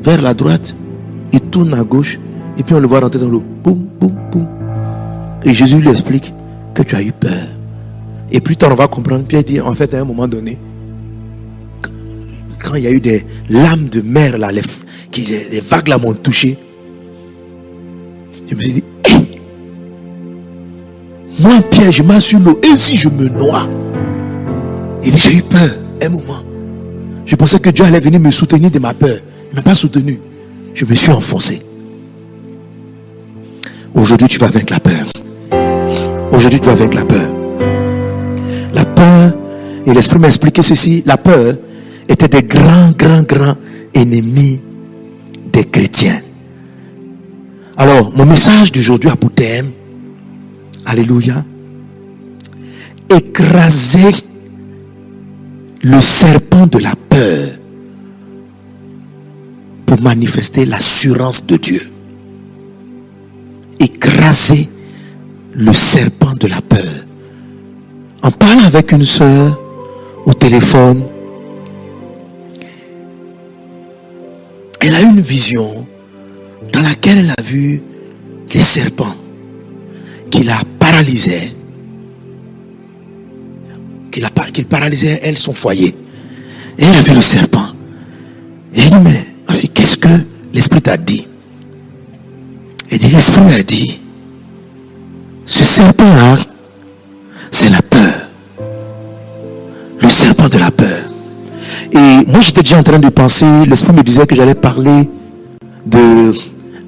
vers la droite, il tourne à gauche, et puis on le voit rentrer dans l'eau. Boum, boum, boum. Et Jésus lui explique que tu as eu peur. Et plus tard, on va comprendre. Pierre dit, en fait, à un moment donné, quand il y a eu des lames de mer, là, les vagues là m'ont touché, je me suis dit, hey, moi, Pierre, je marche sur l'eau, et si je me noie? Il dit, j'ai eu peur, un moment. Je pensais que Dieu allait venir me soutenir de ma peur. Il ne m'a pas soutenu. Je me suis enfoncé. Aujourd'hui, tu vas vaincre la peur. Aujourd'hui, tu vas vaincre la peur. La peur, et l'Esprit m'a expliqué ceci, la peur était des grands ennemis des chrétiens. Alors, mon message d'aujourd'hui à Boutem, alléluia, écraser le serpent de la peur pour manifester l'assurance de Dieu. Écraser le serpent de la peur. En parlant avec une sœur au téléphone, elle a eu une vision dans laquelle elle a vu les serpents qui la paralysaient, qu'il paralysait elle son foyer. Et elle a vu le serpent. Et elle dit, mais ma fille, qu'est-ce que l'Esprit t'a dit? Elle dit, l'Esprit m'a dit, ce serpent-là, c'est la peur. Le serpent de la peur. Et moi, j'étais déjà en train de penser, l'Esprit me disait que j'allais parler de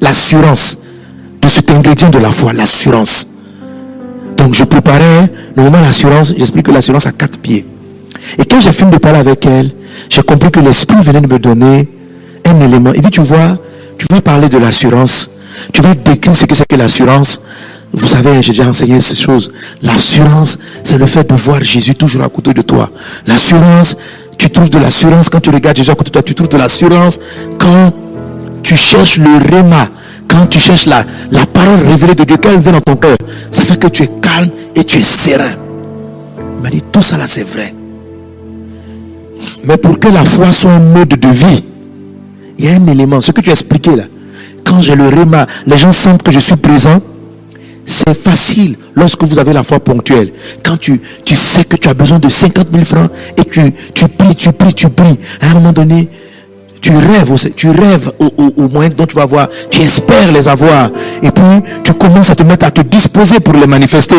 l'assurance, de cet ingrédient de la foi, l'assurance. Donc, je préparais, normalement, l'assurance, j'explique que l'assurance a 4 pieds. Et quand j'ai fini de parler avec elle, j'ai compris que l'Esprit venait de me donner un élément. Il dit, tu vas parler de l'assurance. Tu vas décrire ce que c'est que l'assurance. Vous savez, j'ai déjà enseigné ces choses. L'assurance, c'est le fait de voir Jésus toujours à côté de toi. L'assurance, tu trouves de l'assurance quand tu regardes Jésus à côté de toi. Tu trouves de l'assurance quand tu cherches le réma. Quand tu cherches la parole révélée de Dieu, quand elle vient dans ton cœur, ça fait que tu es calme et tu es serein. Il m'a dit, tout ça là, c'est vrai. Mais pour que la foi soit un mode de vie, il y a un élément, ce que tu as expliqué là. Quand j'ai le réma, les gens sentent que je suis présent. C'est facile lorsque vous avez la foi ponctuelle. Quand tu sais que tu as besoin de 50 000 francs et tu pries. À un moment donné, tu rêves au moyen dont tu vas avoir. Tu espères les avoir. Et puis, tu commences à te mettre à te disposer pour les manifester.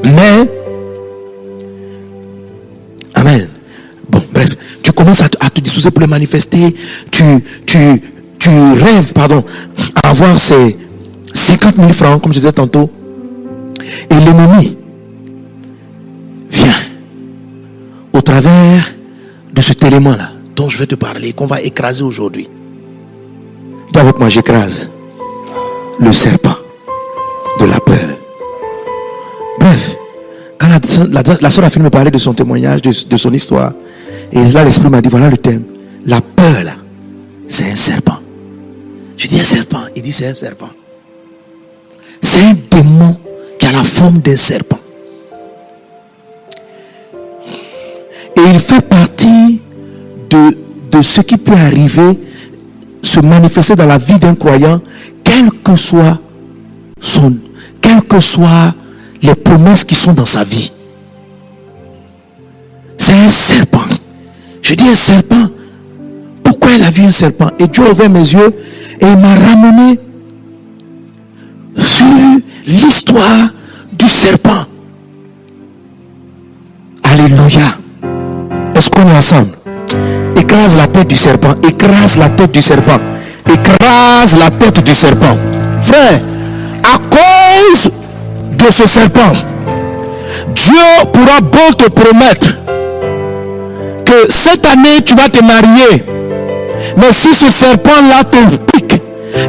Mais, amen. Bon, bref, tu commences à te disposer pour les manifester. Tu rêves, à avoir ces 50 000 francs, comme je disais tantôt. Et l'ennemi vient au travers de cet élément-là dont je vais te parler, qu'on va écraser aujourd'hui. Dis avec moi, j'écrase le serpent de la peur. Bref, quand la soeur a fini de me parler de son témoignage, de son histoire, et là l'Esprit m'a dit, voilà le thème. La peur là, c'est un serpent. Je dis un serpent, il dit c'est un serpent. C'est un démon qui a la forme d'un serpent. Et il fait partie de ce qui peut arriver, se manifester dans la vie d'un croyant, quelles que soient les promesses qui sont dans sa vie. C'est un serpent. Je dis un serpent. Pourquoi il a vu un serpent? Et Dieu a ouvert mes yeux et il m'a ramené sur l'histoire du serpent. Alléluia. Est-ce qu'on est ensemble? Écrase la tête du serpent. Écrase la tête du serpent. Écrase la tête du serpent. Frère, à cause de ce serpent, Dieu pourra beau te promettre que cette année tu vas te marier. Mais si ce serpent-là te pique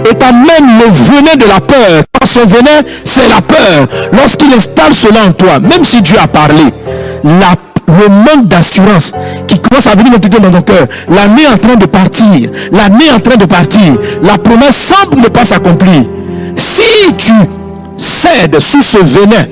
et t'amène le venin de la peur, quand son venin, c'est la peur. Lorsqu'il installe cela en toi, même si Dieu a parlé, le manque d'assurance qui commence à venir dans ton cœur, l'année est en train de partir, la promesse semble ne pas s'accomplir. Si tu cèdes sous ce venin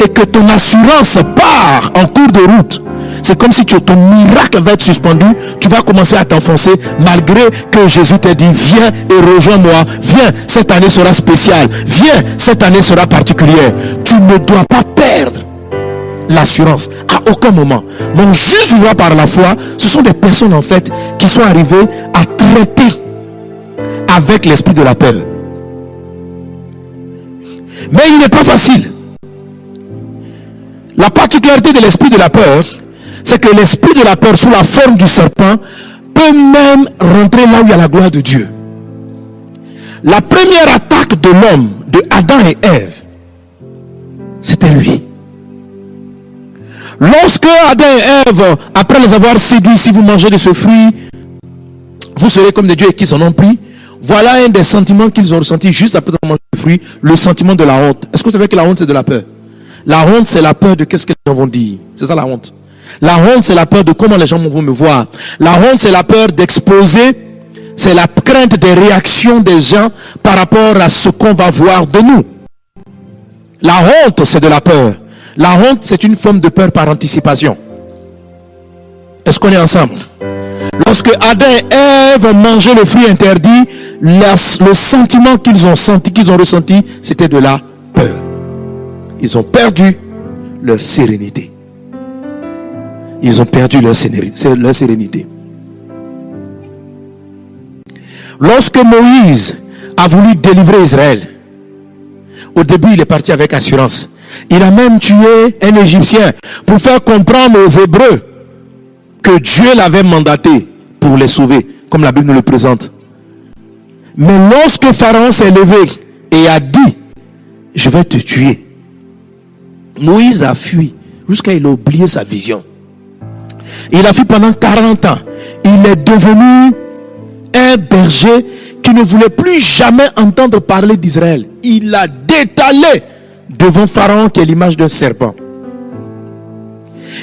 et que ton assurance part en cours de route, C'est comme si ton miracle va être suspendu. Tu vas commencer à t'enfoncer malgré que Jésus t'a dit viens et rejoins-moi. Viens, cette année sera spéciale. Viens, cette année sera particulière. Tu ne dois pas perdre l'assurance à aucun moment. Mon juste vivant par la foi, ce sont des personnes en fait qui sont arrivées à traiter avec l'esprit de la peur. Mais il n'est pas facile. La particularité de l'esprit de la peur, c'est que l'esprit de la peur sous la forme du serpent peut même rentrer là où il y a la gloire de Dieu. La première attaque de l'homme, de Adam et Ève, c'était lui. Lorsque Adam et Ève, après les avoir séduits, si vous mangez de ce fruit, vous serez comme des dieux et qu'ils en ont pris. Voilà un des sentiments qu'ils ont ressenti juste après avoir mangé le fruit, le sentiment de la honte. Est-ce que vous savez que la honte c'est de la peur? La honte c'est la peur de qu'est-ce que les gens vont dire. C'est ça la honte. La honte c'est la peur de comment les gens vont me voir. La honte c'est la peur d'exposer. C'est la crainte des réactions des gens par rapport à ce qu'on va voir de nous. La honte c'est de la peur. La honte c'est une forme de peur par anticipation. Est-ce qu'on est ensemble? Lorsque Adam et Ève ont mangé le fruit interdit, le sentiment qu'ils ont senti, qu'ils ont ressenti, c'était de la peur. Ils ont perdu leur sérénité. Ils ont perdu leur sérénité. Lorsque Moïse a voulu délivrer Israël, au début il est parti avec assurance. Il a même tué un Égyptien pour faire comprendre aux Hébreux que Dieu l'avait mandaté pour les sauver, comme la Bible nous le présente. Mais lorsque Pharaon s'est levé et a dit je vais te tuer, Moïse a fui jusqu'à il a oublié sa vision. Il a fui pendant 40 ans. Il est devenu un berger qui ne voulait plus jamais entendre parler d'Israël. Il a détalé devant Pharaon qui est l'image d'un serpent.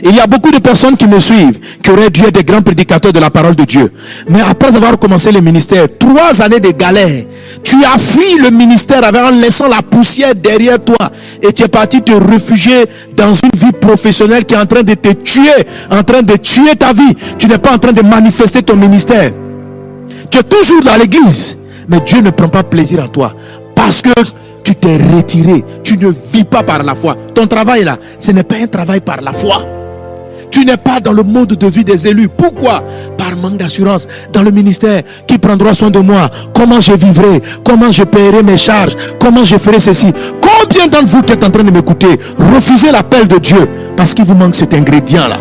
Il y a beaucoup de personnes qui me suivent, qui auraient dû être des grands prédicateurs de la parole de Dieu. Mais après avoir commencé le ministère, 3 années de galère, tu as fui le ministère en laissant la poussière derrière toi. Et tu es parti te réfugier dans une vie professionnelle qui est en train de te tuer, en train de tuer ta vie. Tu n'es pas en train de manifester ton ministère. Tu es toujours dans l'église, mais Dieu ne prend pas plaisir en toi. Parce que tu t'es retiré, tu ne vis pas par la foi. Ton travail là, ce n'est pas un travail par la foi. Tu n'es pas dans le mode de vie des élus. Pourquoi? Par manque d'assurance. Dans le ministère, qui prendra soin de moi? Comment je vivrai? Comment je paierai mes charges? Comment je ferai ceci? Combien d'entre vous qui êtes en train de m'écouter refusez l'appel de Dieu parce qu'il vous manque cet ingrédient là?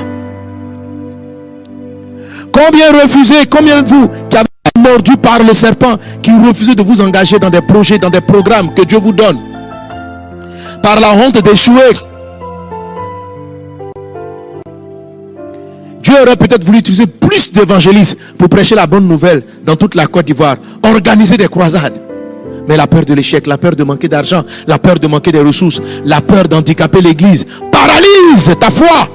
Combien refusez? Combien de vous qui avez mordu par le serpent, qui refusez de vous engager dans des projets, dans des programmes que Dieu vous donne? Par la honte d'échouer. Dieu aurait peut-être voulu utiliser plus d'évangélistes pour prêcher la bonne nouvelle dans toute la Côte d'Ivoire, organiser des croisades. Mais la peur de l'échec, la peur de manquer d'argent, la peur de manquer des ressources, la peur d'handicaper l'église paralyse ta foi.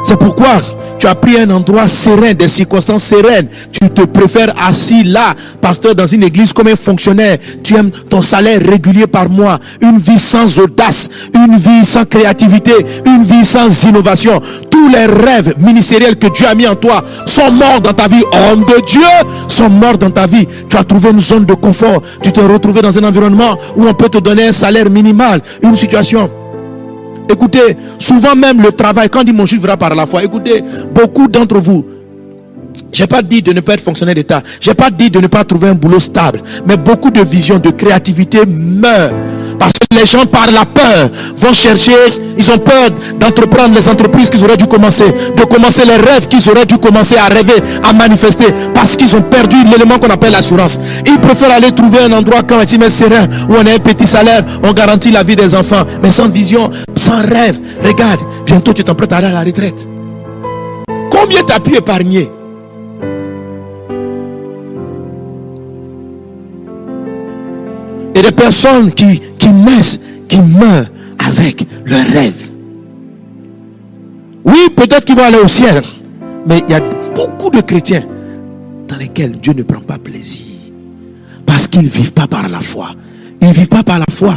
C'est pourquoi tu as pris un endroit serein, des circonstances sereines. Tu te préfères assis là, pasteur, dans une église comme un fonctionnaire. Tu aimes ton salaire régulier par mois. Une vie sans audace, une vie sans créativité, une vie sans innovation. Tous les rêves ministériels que Dieu a mis en toi sont morts dans ta vie. Homme de Dieu, sont morts dans ta vie. Tu as trouvé une zone de confort. Tu t'es retrouvé dans un environnement où on peut te donner un salaire minimal, une situation. Écoutez, souvent même le travail, quand on dit mon juste verra par la foi, écoutez, beaucoup d'entre vous, j'ai pas dit de ne pas être fonctionnaire d'État, j'ai pas dit de ne pas trouver un boulot stable, mais beaucoup de visions, de créativité meurent. Parce que les gens par la peur vont chercher, ils ont peur d'entreprendre les entreprises qu'ils auraient dû commencer, de commencer les rêves qu'ils auraient dû commencer à rêver, à manifester, parce qu'ils ont perdu l'élément qu'on appelle l'assurance. Ils préfèrent aller trouver un endroit quand même serein, où on a un petit salaire, on garantit la vie des enfants, mais sans vision, sans rêve. Regarde, bientôt tu t'en prêtes à aller à la retraite. Combien tu as pu épargner? Et des personnes qui naissent, qui meurent avec leurs rêves. Oui, peut-être qu'ils vont aller au ciel, mais il y a beaucoup de chrétiens dans lesquels Dieu ne prend pas plaisir. Parce qu'ils ne vivent pas par la foi. Ils ne vivent pas par la foi.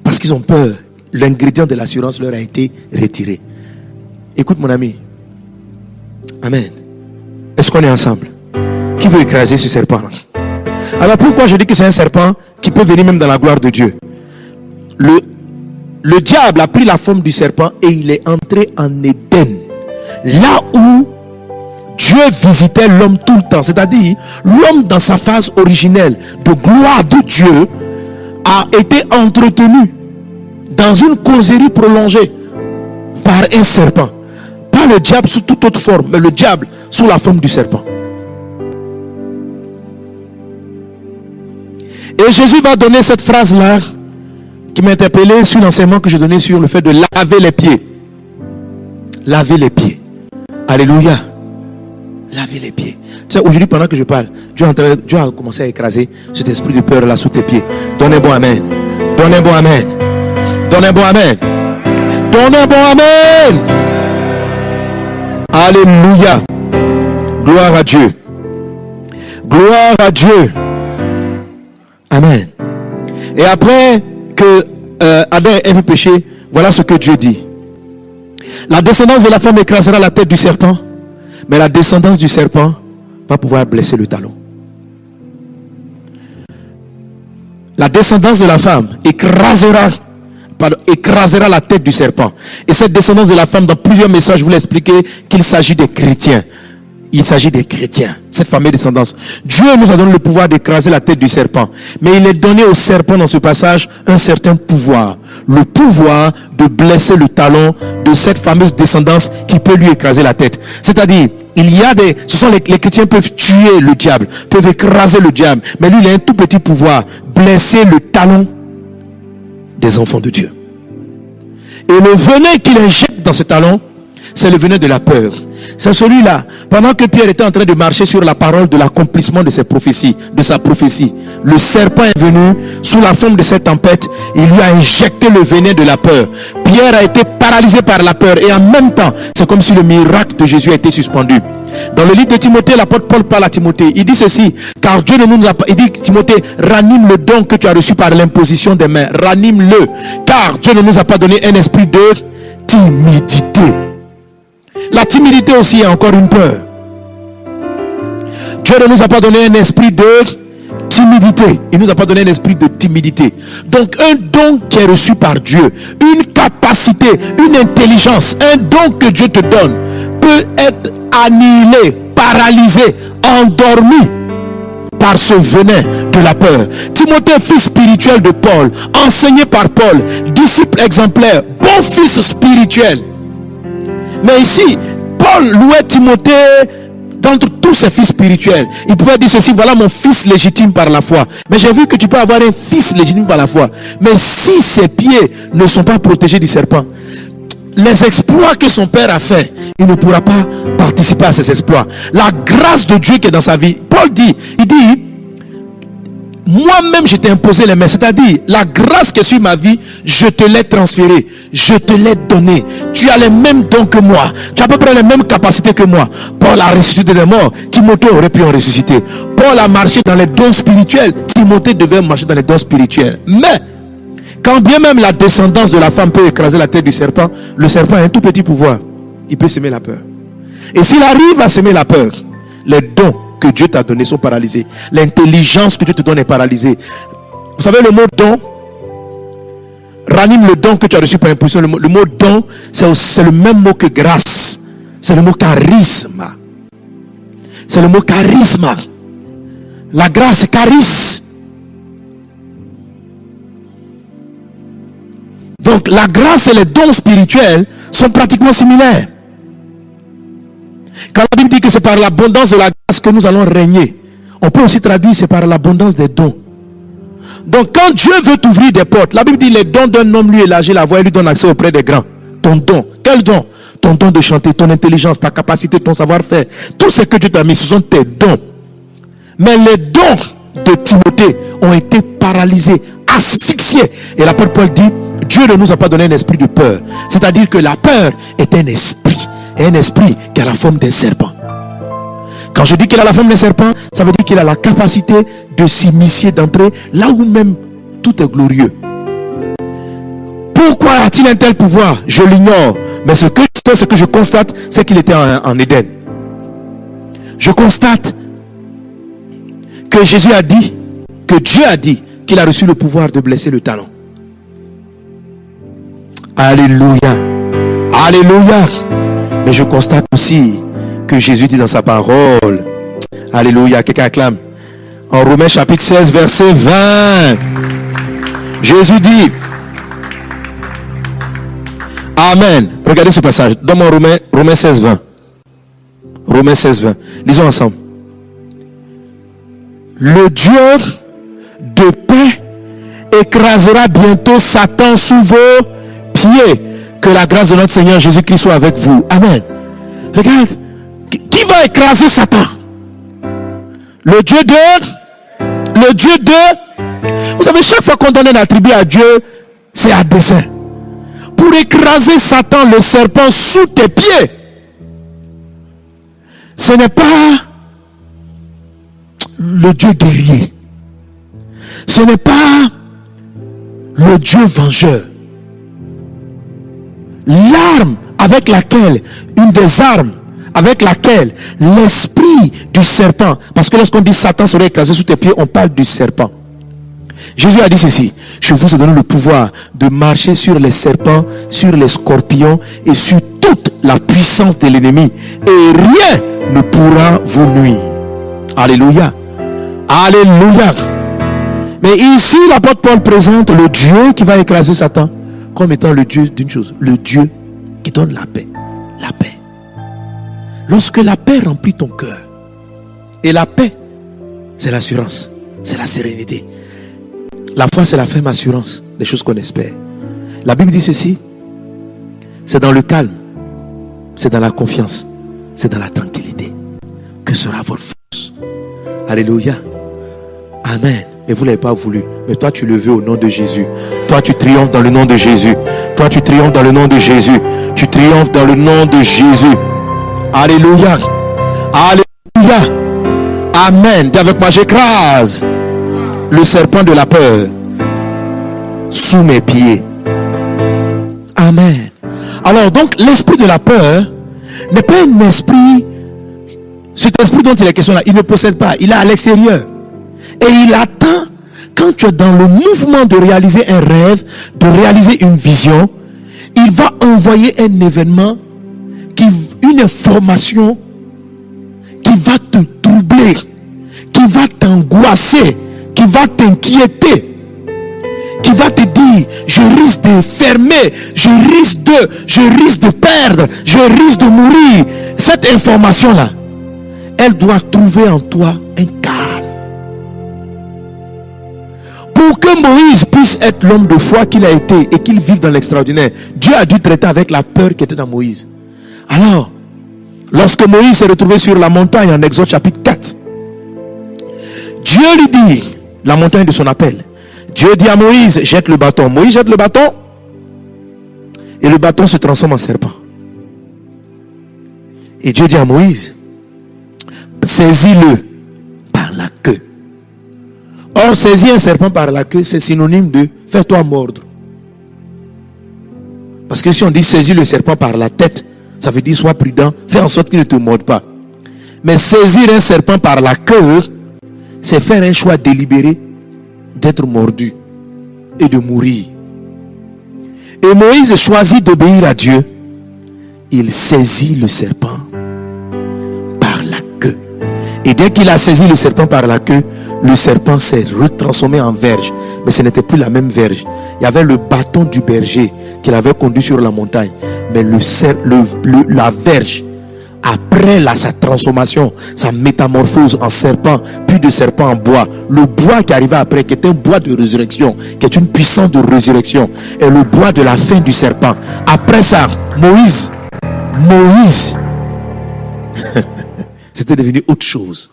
Parce qu'ils ont peur. L'ingrédient de l'assurance leur a été retiré. Écoute mon ami. Amen. Est-ce qu'on est ensemble? Qui veut écraser ce serpent là? Alors pourquoi je dis que c'est un serpent qui peut venir même dans la gloire de Dieu? Le diable a pris la forme du serpent et il est entré en Éden. Là où Dieu visitait l'homme tout le temps. C'est-à-dire, l'homme dans sa phase originelle de gloire de Dieu a été entretenu dans une causerie prolongée par un serpent. Pas le diable sous toute autre forme, mais le diable sous la forme du serpent. Et Jésus va donner cette phrase-là qui m'a interpellé sur l'enseignement que je donnais sur le fait de laver les pieds. Laver les pieds. Alléluia. Laver les pieds. Tu sais, aujourd'hui, pendant que je parle, Dieu a commencé à écraser cet esprit de peur là sous tes pieds. Donnez un bon amen. Donnez un bon amen. Donnez un bon amen. Donnez un bon amen. Alléluia. Gloire à Dieu. Gloire à Dieu. Amen. Et après que Adam et Ève péché, voilà ce que Dieu dit. La descendance de la femme écrasera la tête du serpent, mais la descendance du serpent va pouvoir blesser le talon. La descendance de la femme écrasera la tête du serpent. Et cette descendance de la femme, dans plusieurs messages, je vous l'ai expliqué qu'il s'agit des chrétiens. Il s'agit des chrétiens, cette fameuse descendance. Dieu nous a donné le pouvoir d'écraser la tête du serpent. Mais il est donné au serpent dans ce passage un certain pouvoir. Le pouvoir de blesser le talon de cette fameuse descendance qui peut lui écraser la tête. C'est-à-dire, les chrétiens peuvent tuer le diable, peuvent écraser le diable. Mais lui, il a un tout petit pouvoir, blesser le talon des enfants de Dieu. Et le venin qu'il injecte dans ce talon, c'est le venin de la peur. C'est celui-là. Pendant que Pierre était en train de marcher sur la parole de l'accomplissement de ses prophéties, de sa prophétie, le serpent est venu sous la forme de cette tempête. Il lui a injecté le venin de la peur. Pierre a été paralysé par la peur. Et en même temps, c'est comme si le miracle de Jésus a été suspendu. Dans le livre de Timothée, l'apôtre Paul parle à Timothée. Il dit ceci, car Dieu ne nous a pas... Il dit, Timothée, ranime le don que tu as reçu par l'imposition des mains. Ranime-le. Car Dieu ne nous a pas donné un esprit de timidité. La timidité aussi est encore une peur. Dieu ne nous a pas donné un esprit de timidité. Il ne nous a pas donné un esprit de timidité. Donc un don qui est reçu par Dieu, une capacité, une intelligence, un don que Dieu te donne peut être annihilé, paralysé, endormi par ce venin de la peur. Timothée, fils spirituel de Paul, enseigné par Paul, disciple exemplaire, bon fils spirituel. Mais ici, Paul louait Timothée d'entre tous ses fils spirituels. Il pouvait dire ceci, voilà mon fils légitime par la foi. Mais j'ai vu que tu peux avoir un fils légitime par la foi. Mais si ses pieds ne sont pas protégés du serpent, les exploits que son père a fait, il ne pourra pas participer à ces exploits. La grâce de Dieu qui est dans sa vie. Paul dit, il dit, moi-même je t'ai imposé les mains, c'est-à-dire la grâce qui est sur ma vie, je te l'ai transférée, je te l'ai donnée. Tu as les mêmes dons que moi, tu as à peu près les mêmes capacités que moi. Paul a ressuscité des morts, Timothée aurait pu en ressusciter. Paul a marché dans les dons spirituels, Timothée devait marcher dans les dons spirituels. Mais quand bien même la descendance de la femme peut écraser la tête du serpent, le serpent a un tout petit pouvoir, il peut semer la peur. Et s'il arrive à semer la peur, les dons que Dieu t'a donné sont paralysés. L'intelligence que Dieu te donne est paralysée. Vous savez le mot don, ranime le don que tu as reçu par impulsion. Le mot don, c'est le même mot que grâce. C'est le mot charisme. C'est le mot charisme. La grâce, c'est charisme. Donc la grâce et les dons spirituels sont pratiquement similaires. Quand la Bible dit que c'est par l'abondance de la grâce que nous allons régner, on peut aussi traduire c'est par l'abondance des dons. Donc quand Dieu veut t'ouvrir des portes, la Bible dit les dons d'un homme lui élargit la voie et lui donne accès auprès des grands. Ton don, quel don? Ton don de chanter, ton intelligence, ta capacité, ton savoir-faire, tout ce que Dieu t'a mis, ce sont tes dons. Mais les dons de Timothée ont été paralysés, asphyxiés. Et l'apôtre Paul dit, Dieu ne nous a pas donné un esprit de peur. C'est-à-dire que la peur est un esprit. Et un esprit qui a la forme d'un serpent. Quand je dis qu'il a la forme d'un serpent, ça veut dire qu'il a la capacité de s'immiscer, d'entrer là où même tout est glorieux. Peu Pourquoi a-t-il un tel pouvoir? Je l'ignore. Mais ce que je constate, c'est qu'il était en Éden. Je constate que Jésus a dit, que Dieu a dit qu'il a reçu le pouvoir de blesser le talon. Alléluia. Alléluia. Mais je constate aussi que Jésus dit dans sa parole, alléluia, quelqu'un acclame, en Romains chapitre 16 verset 20, Jésus dit, amen. Regardez ce passage. Donne-moi Romains 16 20. Romains 16 20. Lisons ensemble. Le Dieu de paix écrasera bientôt Satan sous vos pieds. Que la grâce de notre Seigneur Jésus-Christ soit avec vous. Amen. Regarde. Qui va écraser Satan? Le Dieu de... Vous savez, chaque fois qu'on donne un attribut à Dieu, c'est à dessein. Pour écraser Satan, le serpent, sous tes pieds. Ce n'est pas le Dieu guerrier. Ce n'est pas le Dieu vengeur. L'arme avec laquelle, une des armes avec laquelle l'esprit du serpent, parce que lorsqu'on dit Satan serait écrasé sous tes pieds, on parle du serpent. Jésus a dit ceci: je vous ai donné le pouvoir de marcher sur les serpents, sur les scorpions et sur toute la puissance de l'ennemi, et rien ne pourra vous nuire. Alléluia. Alléluia. Mais ici l'apôtre Paul présente le Dieu qui va écraser Satan comme étant le Dieu d'une chose, le Dieu qui donne la paix. La paix. Lorsque la paix remplit ton cœur, et la paix, c'est l'assurance, c'est la sérénité. La foi, c'est la ferme assurance des choses qu'on espère. La Bible dit ceci: c'est dans le calme, c'est dans la confiance, c'est dans la tranquillité que sera votre force. Alléluia. Amen. Mais vous ne l'avez pas voulu. Mais toi, tu le veux au nom de Jésus. Toi, tu triomphes dans le nom de Jésus. Toi, tu triomphes dans le nom de Jésus. Tu triomphes dans le nom de Jésus. Alléluia. Alléluia. Amen. Dis avec moi: j'écrase le serpent de la peur sous mes pieds. Amen. Alors donc, l'esprit de la peur n'est pas un esprit. Cet esprit dont il est question là, il ne possède pas. Il est à l'extérieur. Et il attend, quand tu es dans le mouvement de réaliser un rêve, de réaliser une vision, il va envoyer un événement, une information qui va te troubler, qui va t'angoisser, qui va t'inquiéter, qui va te dire: je risque de fermer, je risque de perdre, je risque de mourir. Cette information-là, elle doit trouver en toi un calme. Pour que Moïse puisse être l'homme de foi qu'il a été et qu'il vive dans l'extraordinaire, Dieu a dû traiter avec la peur qui était dans Moïse. Alors, lorsque Moïse s'est retrouvé sur la montagne en Exode chapitre 4, Dieu lui dit, la montagne de son appel, Dieu dit à Moïse: jette le bâton. Moïse jette le bâton et le bâton se transforme en serpent. Et Dieu dit à Moïse: saisis-le par la queue. Or, saisir un serpent par la queue, c'est synonyme de fais-toi mordre. Parce que si on dit saisis le serpent par la tête, ça veut dire sois prudent, fais en sorte qu'il ne te morde pas. Mais saisir un serpent par la queue, c'est faire un choix délibéré d'être mordu et de mourir. Et Moïse choisit d'obéir à Dieu. Il saisit le serpent par la queue. Et dès qu'il a saisi le serpent par la queue, le serpent s'est retransformé en verge. Mais ce n'était plus la même verge. Il y avait le bâton du berger qu'il avait conduit sur la montagne. Mais la verge, après sa transformation, sa métamorphose en serpent, puis de serpent en bois, le bois qui arrivait après, qui est un bois de résurrection, qui est une puissance de résurrection, et le bois de la fin du serpent. Après ça, Moïse c'était devenu autre chose.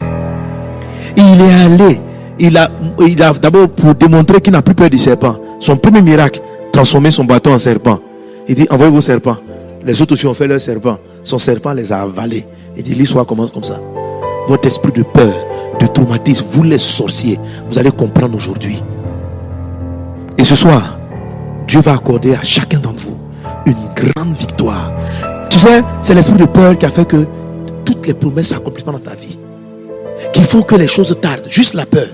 Il est allé, il a d'abord, pour démontrer qu'il n'a plus peur du serpent, son premier miracle, transformer son bâton en serpent. Il dit: envoyez vos serpents. Les autres aussi ont fait leur serpent. Son serpent les a avalés. Il dit: l'histoire commence comme ça. Votre esprit de peur, de traumatisme, vous les sorciers, vous allez comprendre aujourd'hui. Et ce soir, Dieu va accorder à chacun d'entre vous une grande victoire. Tu sais, c'est l'esprit de peur qui a fait que toutes les promesses s'accomplissent pas dans ta vie, qui font que les choses tardent. Juste la peur.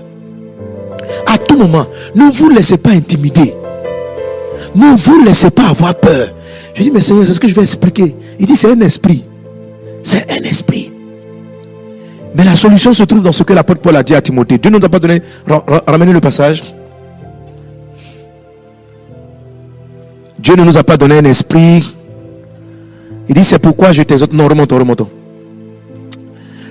À tout moment, ne vous laissez pas intimider. Ne vous laissez pas avoir peur. Je dis, mais Seigneur, c'est ce que je vais expliquer. Il dit, c'est un esprit. C'est un esprit. Mais la solution se trouve dans ce que l'apôtre Paul a dit à Timothée. Dieu ne nous a pas donné. Ramenez le passage. Dieu ne nous a pas donné un esprit. Il dit, c'est pourquoi je t'exhorte. Non, remontons.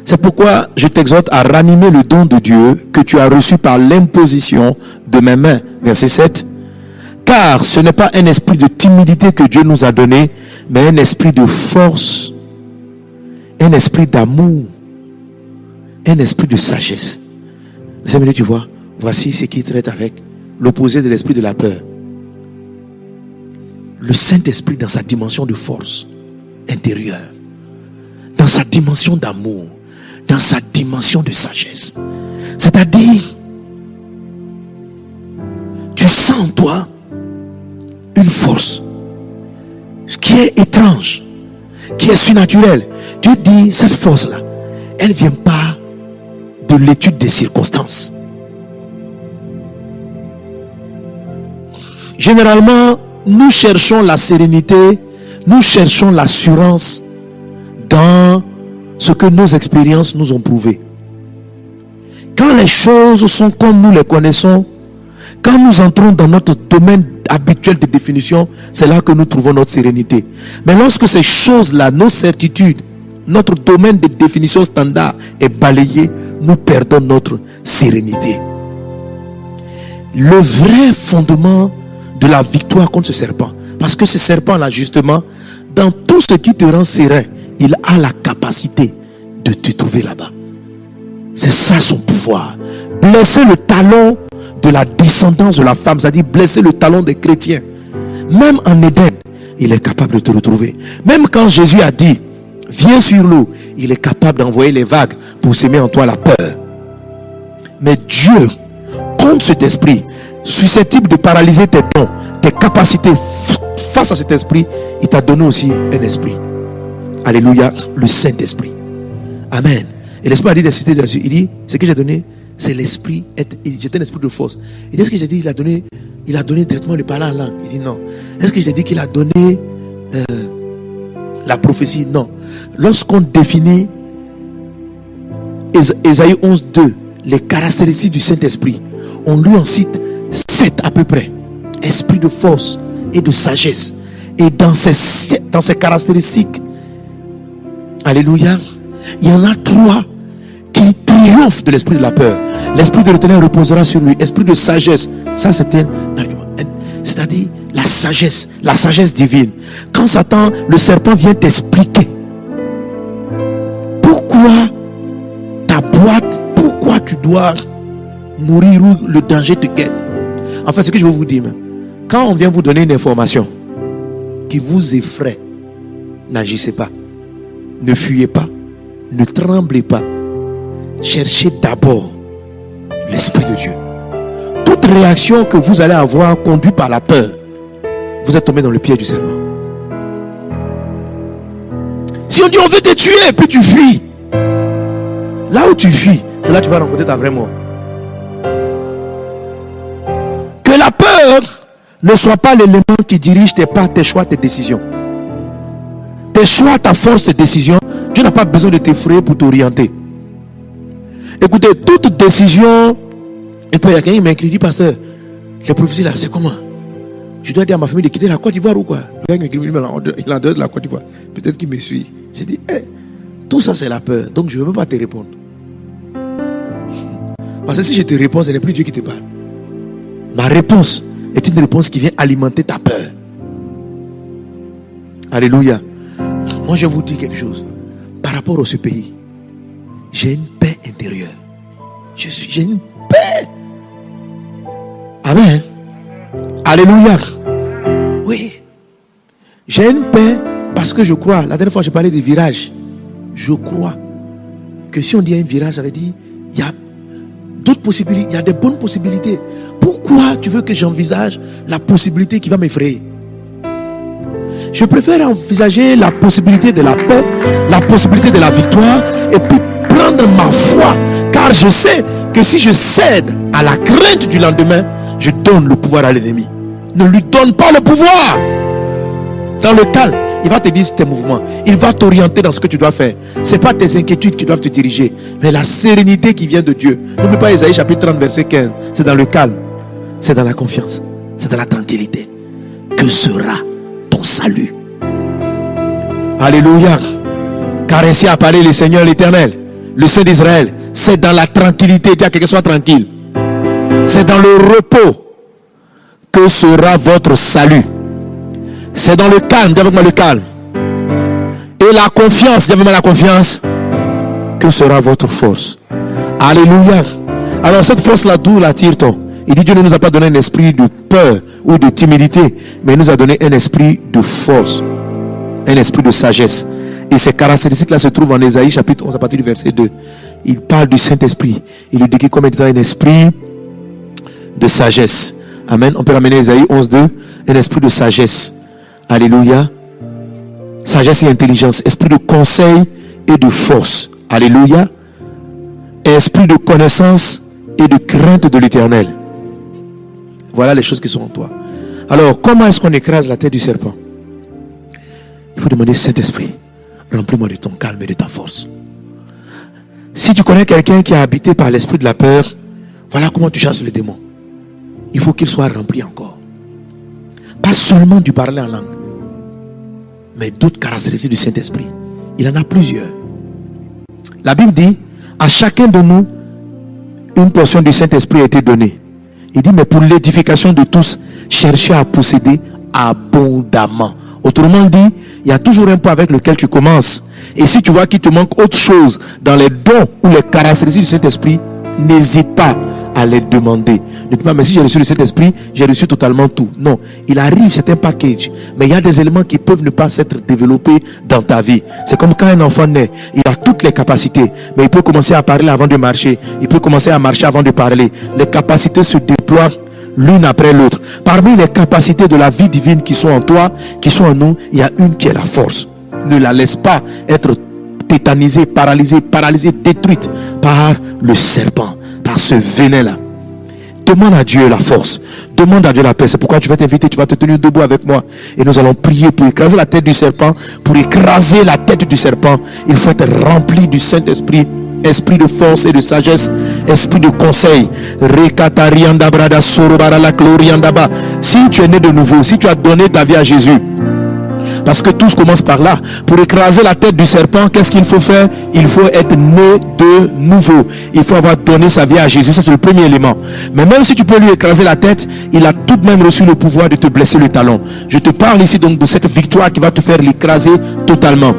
C'est pourquoi je t'exhorte à ranimer le don de Dieu que tu as reçu par l'imposition de mes mains. Verset 7. Car ce n'est pas un esprit de timidité que Dieu nous a donné, mais un esprit de force, un esprit d'amour, un esprit de sagesse. Vous tu vois, voici ce qui traite avec l'opposé de l'esprit de la peur. Le Saint-Esprit dans sa dimension de force intérieure, dans sa dimension d'amour, dans sa dimension de sagesse. C'est-à-dire, tu sens en toi une force qui est étrange, qui est surnaturelle. Dieu dit, cette force-là, elle ne vient pas de l'étude des circonstances. Généralement, nous cherchons la sérénité, nous cherchons l'assurance dans ce que nos expériences nous ont prouvé. Quand les choses sont comme nous les connaissons, quand nous entrons dans notre domaine habituel de définition, c'est là que nous trouvons notre sérénité. Mais lorsque ces choses-là, nos certitudes, notre domaine de définition standard est balayé, nous perdons notre sérénité. Le vrai fondement de la victoire contre ce serpent, parce que ce serpent-là, justement, dans tout ce qui te rend serein, il a la capacité de te trouver là-bas. C'est ça son pouvoir. Blesser le talon de la descendance de la femme, c'est-à-dire blesser le talon des chrétiens. Même en Éden, il est capable de te retrouver. Même quand Jésus a dit, viens sur l'eau, il est capable d'envoyer les vagues pour semer en toi la peur. Mais Dieu, contre cet esprit, susceptible de paralyser tes dons, tes capacités, face à cet esprit, il t'a donné aussi un esprit. Alléluia, le Saint-Esprit. Amen. Et l'esprit a dit d'insister là-dessus. Il dit, ce que j'ai donné, c'est l'esprit. J'étais un esprit de force. Il dit, est-ce que j'ai dit, il a donné directement le parler en langue? Il dit non. Est-ce que j'ai dit qu'il a donné la prophétie? Non. Lorsqu'on définit Ésaïe 11:2, les caractéristiques du Saint-Esprit, on lui en cite 7 à peu près. Esprit de force et de sagesse. Et dans ces caractéristiques, alléluia, il y en a 3 qui triomphent de l'esprit de la peur. L'esprit de l'Éternel reposera sur lui. Esprit de sagesse, ça c'était un argument. C'est-à-dire la sagesse divine. Quand Satan, le serpent vient t'expliquer pourquoi ta boîte, pourquoi tu dois mourir ou le danger te guette. En fait, ce que je veux vous dire, quand on vient vous donner une information qui vous effraie, n'agissez pas, ne fuyez pas, ne tremblez pas. Cherchez d'abord l'Esprit de Dieu. Toute réaction que vous allez avoir conduite par la peur, vous êtes tombé dans le piège du serpent. Si on dit on veut te tuer, puis tu fuis, là où tu fuis, c'est là que tu vas rencontrer ta vraie mort. Que la peur ne soit pas l'élément qui dirige tes pas, tes choix, tes décisions. Tes choix, ta force, tes décisions, Dieu n'a pas besoin de t'effrayer pour t'orienter. Écoutez, toute décision, et puis il y a quelqu'un qui m'a écrit, dit, pasteur, les prophéties là, c'est comment? Je dois dire à ma famille de quitter la Côte d'Ivoire ou quoi? Le gars qui m'a écrit, il a dehors de la Côte d'Ivoire. Peut-être qu'il me suit. J'ai dit, tout ça c'est la peur, donc je ne veux même pas te répondre. Parce que si je te réponds, ce n'est plus Dieu qui te parle. Ma réponse est une réponse qui vient alimenter ta peur. Alléluia. Moi je vous dis quelque chose. Par rapport à ce pays, j'ai une paix intérieure. J'ai une paix. Amen. Alléluia. Oui. J'ai une paix parce que je crois. La dernière fois, j'ai parlé des virages. Je crois que si on dit un virage, ça veut dire il y a d'autres possibilités, il y a des bonnes possibilités. Pourquoi tu veux que j'envisage la possibilité qui va m'effrayer? Je préfère envisager la possibilité de la paix, la possibilité de la victoire, et puis prendre ma foi, car je sais que si je cède à la crainte du lendemain, je donne le pouvoir à l'ennemi. Ne lui donne pas le pouvoir. Dans le calme, il va te dire tes mouvements, il va t'orienter dans ce que tu dois faire. Ce n'est pas tes inquiétudes qui doivent te diriger, mais la sérénité qui vient de Dieu. N'oublie pas Isaïe chapitre 30 verset 15. C'est dans le calme, c'est dans la confiance, c'est dans la tranquillité que sera ton salut. Alléluia. Car ainsi a parlé le Seigneur l'Éternel, le Saint d'Israël. C'est dans la tranquillité, dis à quelqu'un soit tranquille. C'est dans le repos que sera votre salut. C'est dans le calme, dis avec moi le calme. Et la confiance, dis avec moi la confiance, que sera votre force. Alléluia. Alors cette force-là, d'où la tire-t-on? Il dit Dieu ne nous a pas donné un esprit de peur ou de timidité, mais il nous a donné un esprit de force, un esprit de sagesse. Et ces caractéristiques-là se trouvent en Ésaïe chapitre 11 à partir du verset 2. Il parle du Saint-Esprit. Il le décrit comme étant un esprit de sagesse. Amen. On peut ramener Ésaïe 11, 2. Un esprit de sagesse. Alléluia. Sagesse et intelligence. Esprit de conseil et de force. Alléluia. Esprit de connaissance et de crainte de l'Éternel. Voilà les choses qui sont en toi. Alors, comment est-ce qu'on écrase la tête du serpent? Il faut demander Saint-Esprit, remplis-moi de ton calme et de ta force. Si tu connais quelqu'un qui est habité par l'esprit de la peur, voilà comment tu chasses le démon. Il faut qu'il soit rempli encore. Pas seulement du parler en langue, mais d'autres caractéristiques du Saint-Esprit. Il en a plusieurs. La Bible dit, à chacun de nous, une portion du Saint-Esprit a été donnée. Il dit, mais pour l'édification de tous, cherchez à posséder abondamment. Autrement dit, il y a toujours un point avec lequel tu commences. Et si tu vois qu'il te manque autre chose dans les dons ou les caractéristiques du Saint-Esprit, n'hésite pas à les demander. Ne dis pas, mais si j'ai reçu le Saint-Esprit, j'ai reçu totalement tout. Non, il arrive, c'est un package. Mais il y a des éléments qui peuvent ne pas s'être développés dans ta vie. C'est comme quand un enfant naît, il a toutes les capacités, mais il peut commencer à parler avant de marcher. Il peut commencer à marcher avant de parler. Les capacités se déploient l'une après l'autre. Parmi les capacités de la vie divine qui sont en toi, qui sont en nous, il y a une qui est la force. Ne la laisse pas être tétanisée, paralysée, détruite par le serpent, par ce venin-là. Demande à Dieu la force. Demande à Dieu la paix. C'est pourquoi tu vas t'inviter, tu vas te tenir debout avec moi. Et nous allons prier pour écraser la tête du serpent. Pour écraser la tête du serpent, il faut être rempli du Saint-Esprit. Esprit de force et de sagesse, esprit de conseil. Si tu es né de nouveau, si tu as donné ta vie à Jésus, parce que tout commence par là. Pour écraser la tête du serpent, qu'est-ce qu'il faut faire? Il faut être né de nouveau. Il faut avoir donné sa vie à Jésus. Ça, c'est le premier élément. Mais même si tu peux lui écraser la tête, il a tout de même reçu le pouvoir de te blesser le talon. Je te parle ici donc de cette victoire qui va te faire l'écraser totalement.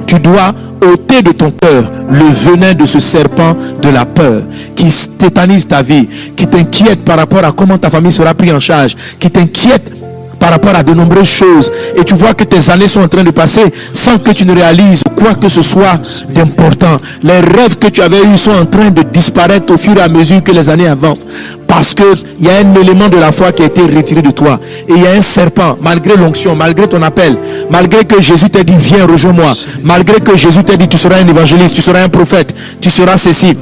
Tu dois ôter de ton cœur le venin de ce serpent de la peur qui tétanise ta vie, qui t'inquiète par rapport à comment ta famille sera prise en charge, qui t'inquiète par rapport à de nombreuses choses, et tu vois que tes années sont en train de passer sans que tu ne réalises quoi que ce soit d'important. Les rêves que tu avais eus sont en train de disparaître au fur et à mesure que les années avancent, parce qu'il y a un élément de la foi qui a été retiré de toi, et il y a un serpent, malgré l'onction, malgré ton appel, malgré que Jésus t'a dit viens rejoins-moi, malgré que Jésus t'a dit tu seras un évangéliste, tu seras un prophète, tu seras ceci.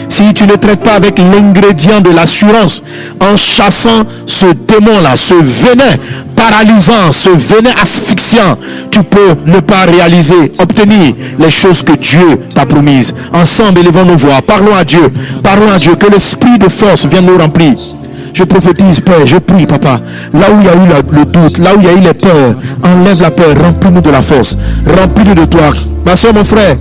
Si tu ne traites pas avec l'ingrédient de l'assurance, en chassant ce démon-là, ce venin paralysant, ce venin asphyxiant, tu peux ne pas réaliser, obtenir les choses que Dieu t'a promises. Ensemble, élevons nos voix, parlons à Dieu, que l'esprit de force vienne nous remplir. Je prophétise, Père, je prie, Papa, là où il y a eu le doute, là où il y a eu les peurs, enlève la peur, remplis-nous de la force, remplis-nous de toi. Ma soeur, mon frère,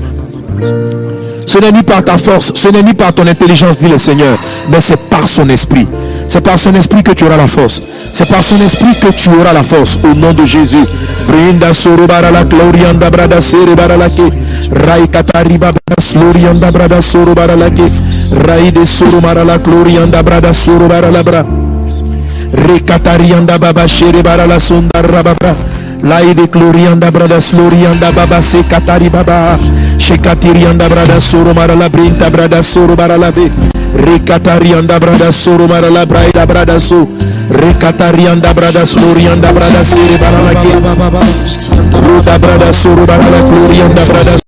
ce n'est ni par ta force, ce n'est ni par ton intelligence, dit le Seigneur, mais c'est par son esprit. C'est par son esprit que tu auras la force. C'est par son esprit que tu auras la force. Au nom de Jésus. Brinda sorobara la glorianda brada serebara la ke. Rai katariba glorianda brada sorobara la ke. Rai de soromara la glorianda brada sorobara la bra. Rekatarianda baba sherebara la sondara babra. Lai de glorianda brada slorianda baba se katari baba. Shekatirianda brada soromara la brinta brada sorobara la be. Ricatarianda brada suru marala braida brada su. Ricatarianda brada surianda brada siri baralaki. Ruda brada suru barala kurianda brada